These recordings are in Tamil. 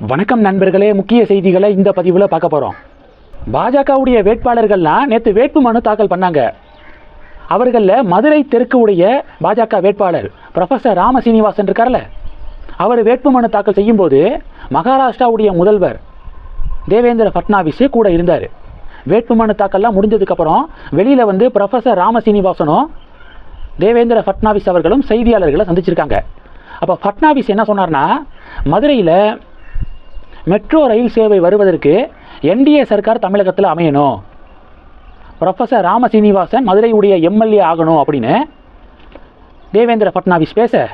வணக்கம் நண்பர்களே, முக்கிய செய்திகளை இந்த பதிவில் பார்க்க போகிறோம். பாஜகவுடைய வேட்பாளர்கள்லாம் நேற்று வேட்புமனு தாக்கல் பண்ணாங்க. அவர்களில் மதுரை தெற்கு உடைய பாஜக வேட்பாளர் ப்ரொஃபஸர் ராமசீனிவாசன் இருக்கார்ல, அவர் வேட்புமனு தாக்கல் செய்யும்போது மகாராஷ்டிராவுடைய முதல்வர் தேவேந்திர ஃபட்னாவிஸ் கூட இருந்தார். வேட்புமனு தாக்கல்லாம் முடிஞ்சதுக்கப்புறம் வெளியில் வந்து ப்ரொஃபஸர் ராமசீனிவாசனும் தேவேந்திர ஃபட்னாவிஸ் அவர்களும் செய்தியாளர்களை சந்திச்சிருக்காங்க. அப்போ ஃபட்னாவிஸ் என்ன சொன்னார்னா, மதுரையில் மெட்ரோ ரயில் சேவை வருவதற்கு என்டிஏ சர்க்கார் தமிழகத்தில் அமையணும், ப்ரொஃபஸர் ராமசீனிவாசன் மதுரையுடைய எம்எல்ஏ ஆகணும் அப்படின்னு தேவேந்திர ஃபட்னாவிஸ் பேச,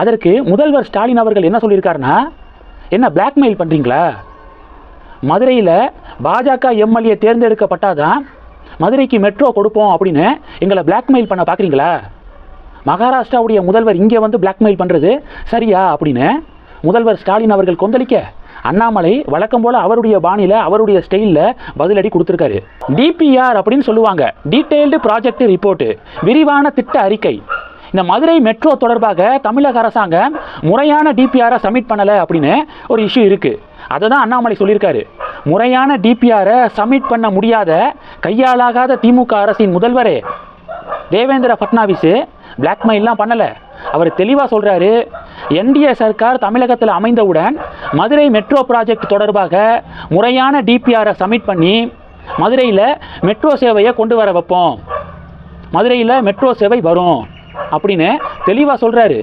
அதற்கு முதல்வர் ஸ்டாலின் அவர்கள் என்ன சொல்லியிருக்காருன்னா, என்ன பிளாக்மெயில் பண்ணுறீங்களா? மதுரையில் பாஜக எம்எல்ஏ தேர்ந்தெடுக்கப்பட்டாதான் மதுரைக்கு மெட்ரோ கொடுப்போம் அப்படின்னு எங்களை பிளாக்மெயில் பண்ண பார்க்குறீங்களா? மகாராஷ்டிராவுடைய முதல்வர் இங்கே வந்து பிளாக்மெயில் பண்ணுறது சரியா அப்படின்னு முதல்வர் ஸ்டாலின் அவர்கள் கொந்தளிக்க, அண்ணாமலை வழக்கம் போல் அவருடைய பாணியில் அவருடைய ஸ்டைலில் பதிலடி கொடுத்துருக்காரு. டிபிஆர் அப்படின்னு சொல்லுவாங்க, டீட்டெயில்டு ப்ராஜெக்ட் ரிப்போர்ட்டு, விரிவான திட்ட அறிக்கை. இந்த மதுரை மெட்ரோ தொடர்பாக தமிழக அரசாங்கம் முறையான டிபிஆரை சப்மிட் பண்ணலை அப்படின்னு ஒரு இஷ்யூ இருக்குது. அதை தான் அண்ணாமலை சொல்லியிருக்காரு. முறையான டிபிஆரை சப்மிட் பண்ண முடியாத கையாளாகாத திமுக அரசின் முதல்வரே தேவேந்திர ஃபட்னாவிஸ் பிளாக்மெயிலாம் பண்ணலை. அவர் தெளிவாக சொல்கிறாரு, என்டிஏ சர்க்கார் தமிழகத்தில் அமைந்தவுடன் மதுரை மெட்ரோ ப்ராஜெக்ட் தொடர்பாக முறையான டிபிஆரை சப்மிட் பண்ணி மதுரையில் மெட்ரோ சேவையை கொண்டு வர வைப்போம், மதுரையில் மெட்ரோ சேவை வரும் அப்படின்னு தெளிவாக சொல்கிறாரு.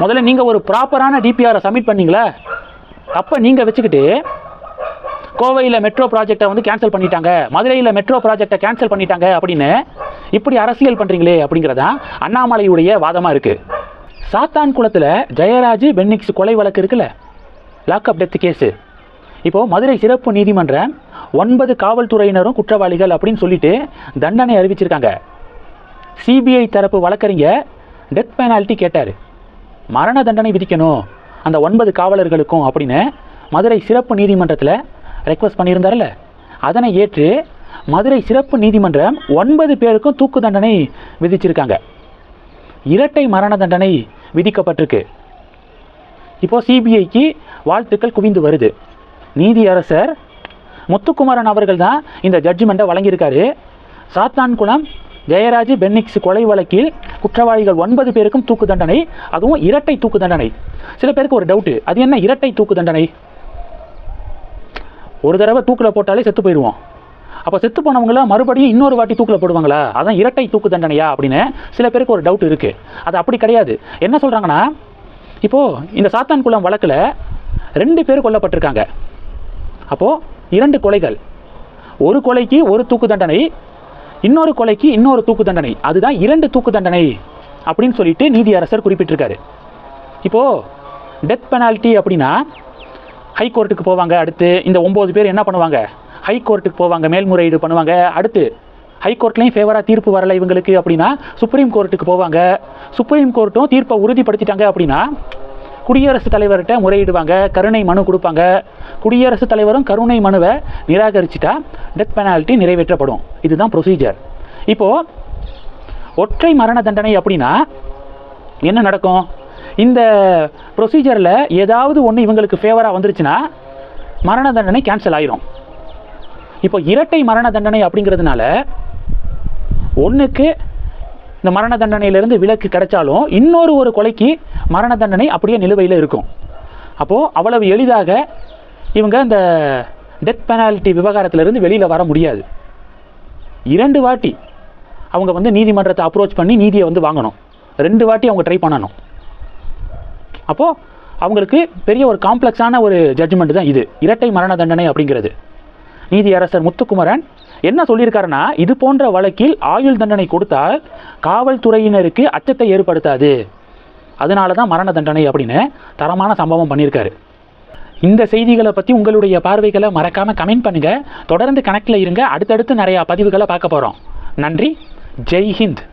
முதல்ல நீங்கள் ஒரு ப்ராப்பரான டிபிஆரை சப்மிட் பண்ணீங்களா? அப்போ நீங்கள் வச்சுக்கிட்டு கோவையில் மெட்ரோ ப்ராஜெக்டை வந்து கேன்சல் பண்ணிட்டாங்க, மதுரையில் மெட்ரோ ப்ராஜெக்டை கேன்சல் பண்ணிட்டாங்க அப்படின்னு இப்படி அரசியல் பண்ணுறீங்களே அப்படிங்கிறதான் அண்ணாமலையுடைய வாதமாக இருக்குது. சாத்தான்குளத்தில் ஜெயராஜ் பென்னிக்ஸ் கொலை வழக்கு இருக்குல்ல, லாக்அப் டெத் கேஸு. இப்போது மதுரை சிறப்பு நீதிமன்றம் 9 காவல்துறையினரும் குற்றவாளிகள் அப்படின்னு சொல்லிட்டு தண்டனை அறிவிச்சிருக்காங்க. சிபிஐ தரப்பு வழக்கறிஞர் டெத் பெனால்ட்டி கேட்டார், மரண தண்டனை விதிக்கணும் அந்த 9 காவலர்களுக்கும் அப்படின்னு மதுரை சிறப்பு நீதிமன்றத்தில் ரெக்வஸ்ட் பண்ணியிருந்தார்ல, அதனை ஏற்று மதுரை சிறப்பு நீதிமன்றம் 9 பேருக்கும் தூக்கு தண்டனை விதிச்சிருக்காங்க. இரட்டை மரண தண்டனை விதிக்கப்பட்டிருக்கு. இப்போது சிபிஐக்கு வாழ்த்துக்கள் குவிந்து வருது. நீதியரசர் முத்துக்குமரன் அவர்கள் தான் இந்த ஜட்ஜ்மெண்ட்டை வழங்கியிருக்காரு. சாத்தான்குளம் ஜெயராஜ் பென்னிக்ஸ் கொலை வழக்கில் குற்றவாளிகள் 9 பேருக்கும் தூக்கு தண்டனை, அதுவும் இரட்டை தூக்கு தண்டனை. சில பேருக்கு ஒரு டவுட்டு, அது என்ன இரட்டை தூக்கு தண்டனை? ஒரு தடவை தூக்கில் போட்டாலே செத்து போயிடுவோம், அப்போ செத்து போனவங்கள மறுபடியும் இன்னொரு வாட்டி தூக்கில் போடுவாங்களா? அதான் இரட்டை தூக்கு தண்டனையா அப்படின்னு சில பேருக்கு ஒரு டவுட் இருக்குது. அது அப்படி கிடையாது. என்ன சொல்கிறாங்கன்னா, இப்போது இந்த சாத்தான்குளம் வழக்கில் 2 பேர் கொல்லப்பட்டிருக்காங்க. அப்போது 2 கொலைகள், ஒரு கொலைக்கு ஒரு தூக்கு தண்டனை, இன்னொரு கொலைக்கு இன்னொரு தூக்கு தண்டனை, அதுதான் 2 தூக்கு தண்டனை அப்படின்னு சொல்லிட்டு நீதியரசர் குறிப்பிட்டிருக்காரு. இப்போது டெத் பெனால்ட்டி அப்படின்னா ஹைகோர்ட்டுக்கு போவாங்க. அடுத்து இந்த 9 பேர் என்ன பண்ணுவாங்க, ஹைகோர்ட்டுக்கு போவாங்க, மேல்முறையீடு பண்ணுவாங்க. அடுத்து ஹைகோர்ட்லேயும் ஃபேவராக தீர்ப்பு வரலை இவங்களுக்கு அப்படின்னா சுப்ரீம் கோர்ட்டுக்கு போவாங்க. சுப்ரீம் கோர்ட்டும் தீர்ப்பை உறுதிப்படுத்திட்டாங்க அப்படின்னா குடியரசுத் தலைவர்கிட்ட முறையிடுவாங்க, கருணை மனு கொடுப்பாங்க. குடியரசுத் தலைவரும் கருணை மனுவை நிராகரிச்சிட்டா டெத் பெனால்ட்டி நிறைவேற்றப்படும். இதுதான் ப்ரொசீஜர். இப்போது ஒற்றை மரண தண்டனை அப்படின்னா என்ன நடக்கும்? இந்த ப்ரொசீஜரில் ஏதாவது ஒன்று இவங்களுக்கு ஃபேவராக வந்துருச்சுன்னா மரண தண்டனை கேன்சல் ஆயிரும். இப்போ இரட்டை மரண தண்டனை அப்படிங்கிறதுனால ஒன்றுக்கு இந்த மரண தண்டனையிலிருந்து விலக்கு கிடைச்சாலும் இன்னொரு ஒரு கொலைக்கு மரண தண்டனை அப்படியே நிலுவையில் இருக்கும். அப்போது அவ்வளவு எளிதாக இவங்க இந்த டெத் பெனால்ட்டி விவகாரத்திலிருந்து வெளியில் வர முடியாது. 2 வாட்டி அவங்க வந்து நீதிமன்றத்தை அப்ரோச் பண்ணி நீதியை வந்து வாங்கணும், 2 வாட்டி அவங்க ட்ரை பண்ணணும். அப்போது அவங்களுக்கு பெரிய ஒரு காம்ப்ளெக்ஸான ஒரு ஜட்ஜ்மெண்ட் தான் இது, இரட்டை மரண தண்டனை அப்படிங்கிறது. நீதியரசர் முத்துக்குமரன் என்ன சொல்லியிருக்காருன்னா, இது போன்ற வழக்கில் ஆயுள் தண்டனை கொடுத்தால் காவல்துறையினருக்கு அச்சத்தை ஏற்படுத்தாது, அதனால தான் மரண தண்டனை அப்படின்னு தரமான சம்பவம் பண்ணியிருக்காரு. இந்த செய்திகளை பற்றி உங்களுடைய பார்வைகளை மறக்காமல் கமெண்ட் பண்ணுங்கள். தொடர்ந்து கனெக்டில் இருங்க, அடுத்தடுத்து நிறையா பதிவுகளை பார்க்க போகிறோம். நன்றி, ஜெய் ஹிந்த்.